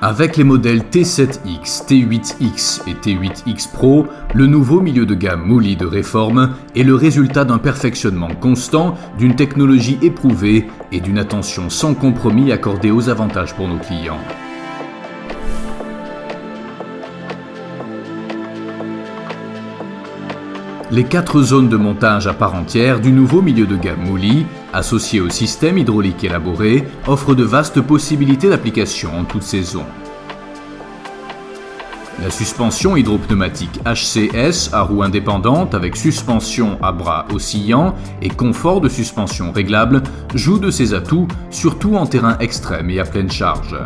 Avec les modèles T7X, T8X et T8X Pro, le nouveau milieu de gamme Mouli de Reform est le résultat d'un perfectionnement constant, d'une technologie éprouvée et d'une attention sans compromis accordée aux avantages pour nos clients. Les 4 zones de montage à part entière du nouveau milieu de gamme Mouli, associé au système hydraulique élaboré, offrent de vastes possibilités d'application en toute saison. La suspension hydropneumatique HCS à roues indépendantes avec suspension à bras oscillants et confort de suspension réglable joue de ses atouts, surtout en terrain extrême et à pleine charge.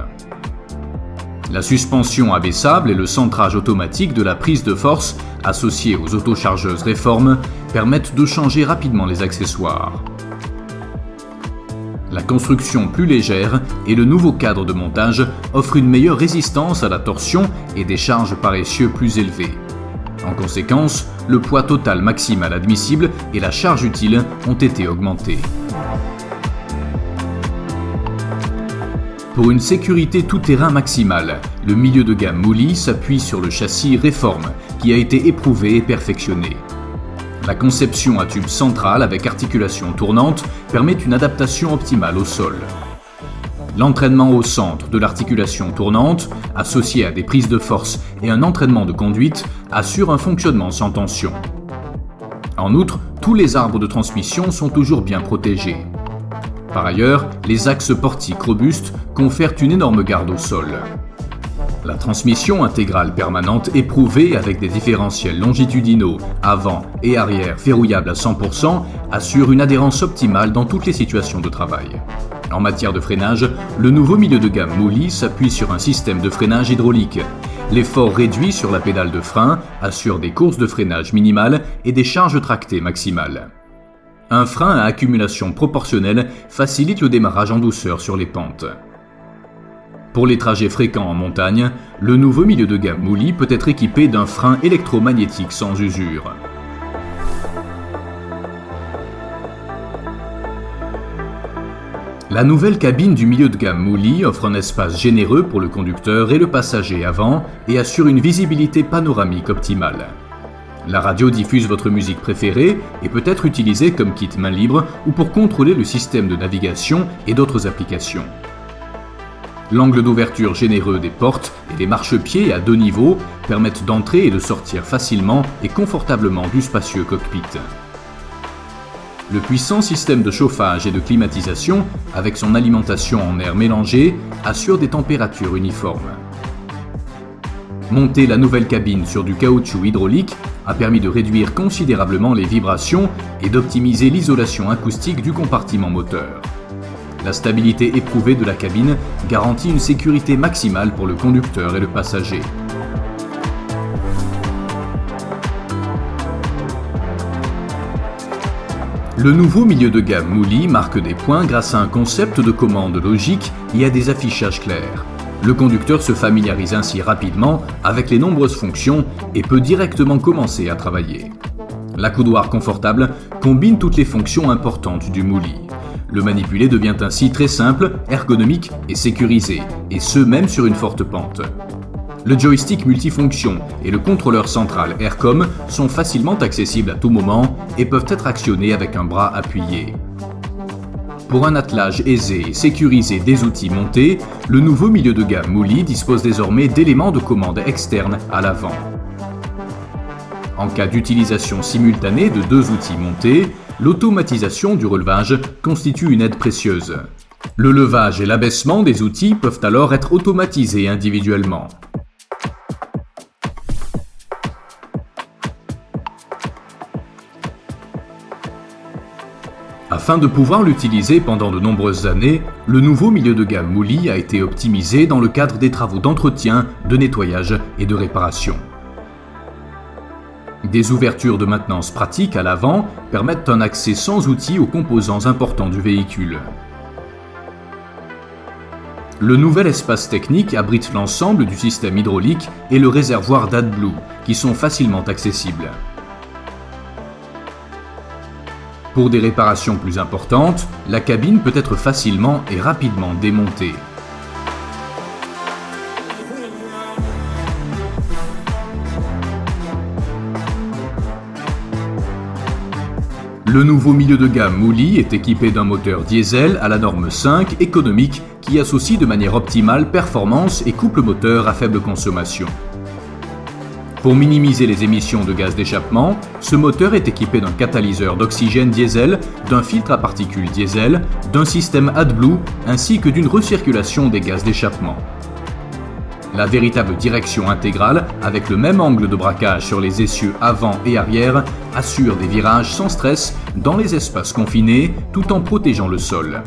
La suspension abaissable et le centrage automatique de la prise de force associé aux autochargeuses Reform permettent de changer rapidement les accessoires. La construction plus légère et le nouveau cadre de montage offrent une meilleure résistance à la torsion et des charges par essieu plus élevées. En conséquence, le poids total maximal admissible et la charge utile ont été augmentés. Pour une sécurité tout-terrain maximale, le milieu de gamme Mouli s'appuie sur le châssis Reform qui a été éprouvé et perfectionné. La conception à tube central avec articulation tournante permet une adaptation optimale au sol. L'entraînement au centre de l'articulation tournante, associé à des prises de force et un entraînement de conduite, assure un fonctionnement sans tension. En outre, tous les arbres de transmission sont toujours bien protégés. Par ailleurs, les axes portiques robustes confèrent une énorme garde au sol. La transmission intégrale permanente éprouvée avec des différentiels longitudinaux avant et arrière verrouillables à 100% assure une adhérence optimale dans toutes les situations de travail. En matière de freinage, le nouveau milieu de gamme Mouli s'appuie sur un système de freinage hydraulique. L'effort réduit sur la pédale de frein assure des courses de freinage minimales et des charges tractées maximales. Un frein à accumulation proportionnelle facilite le démarrage en douceur sur les pentes. Pour les trajets fréquents en montagne, le nouveau milieu de gamme Mouli peut être équipé d'un frein électromagnétique sans usure. La nouvelle cabine du milieu de gamme Mouli offre un espace généreux pour le conducteur et le passager avant et assure une visibilité panoramique optimale. La radio diffuse votre musique préférée et peut être utilisée comme kit main libre ou pour contrôler le système de navigation et d'autres applications. L'angle d'ouverture généreux des portes et les marchepieds à 2 niveaux permettent d'entrer et de sortir facilement et confortablement du spacieux cockpit. Le puissant système de chauffage et de climatisation, avec son alimentation en air mélangé, assure des températures uniformes. Monter la nouvelle cabine sur du caoutchouc hydraulique a permis de réduire considérablement les vibrations et d'optimiser l'isolation acoustique du compartiment moteur. La stabilité éprouvée de la cabine garantit une sécurité maximale pour le conducteur et le passager. Le nouveau milieu de gamme Mouli marque des points grâce à un concept de commande logique et à des affichages clairs. Le conducteur se familiarise ainsi rapidement avec les nombreuses fonctions et peut directement commencer à travailler. L'accoudoir confortable combine toutes les fonctions importantes du Mouli. Le manipuler devient ainsi très simple, ergonomique et sécurisé, et ce même sur une forte pente. Le joystick multifonction et le contrôleur central Aircom sont facilement accessibles à tout moment et peuvent être actionnés avec un bras appuyé. Pour un attelage aisé et sécurisé des outils montés, le nouveau milieu de gamme Mouli dispose désormais d'éléments de commande externes à l'avant. En cas d'utilisation simultanée de 2 outils montés, l'automatisation du relevage constitue une aide précieuse. Le levage et l'abaissement des outils peuvent alors être automatisés individuellement. Afin de pouvoir l'utiliser pendant de nombreuses années, le nouveau milieu de gamme Mouli a été optimisé dans le cadre des travaux d'entretien, de nettoyage et de réparation. Des ouvertures de maintenance pratiques à l'avant permettent un accès sans outils aux composants importants du véhicule. Le nouvel espace technique abrite l'ensemble du système hydraulique et le réservoir d'AdBlue, qui sont facilement accessibles. Pour des réparations plus importantes, la cabine peut être facilement et rapidement démontée. Le nouveau milieu de gamme Mouli est équipé d'un moteur diesel à la norme 5 économique qui associe de manière optimale performance et couple moteur à faible consommation. Pour minimiser les émissions de gaz d'échappement, ce moteur est équipé d'un catalyseur d'oxygène diesel, d'un filtre à particules diesel, d'un système AdBlue ainsi que d'une recirculation des gaz d'échappement. La véritable direction intégrale, avec le même angle de braquage sur les essieux avant et arrière, assure des virages sans stress dans les espaces confinés tout en protégeant le sol.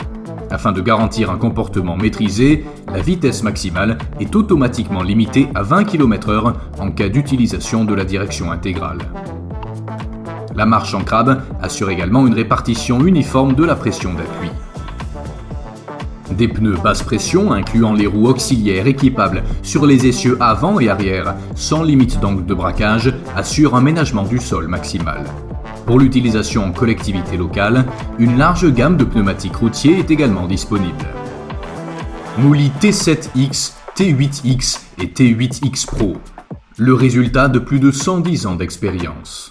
Afin de garantir un comportement maîtrisé, la vitesse maximale est automatiquement limitée à 20 km/h en cas d'utilisation de la direction intégrale. La marche en crabe assure également une répartition uniforme de la pression d'appui. Des pneus basse pression incluant les roues auxiliaires équipables sur les essieux avant et arrière, sans limite d'angle de braquage, assurent un ménagement du sol maximal. Pour l'utilisation en collectivité locale, une large gamme de pneumatiques routiers est également disponible. Mouli T7X, T8X et T8X Pro. Le résultat de plus de 110 ans d'expérience.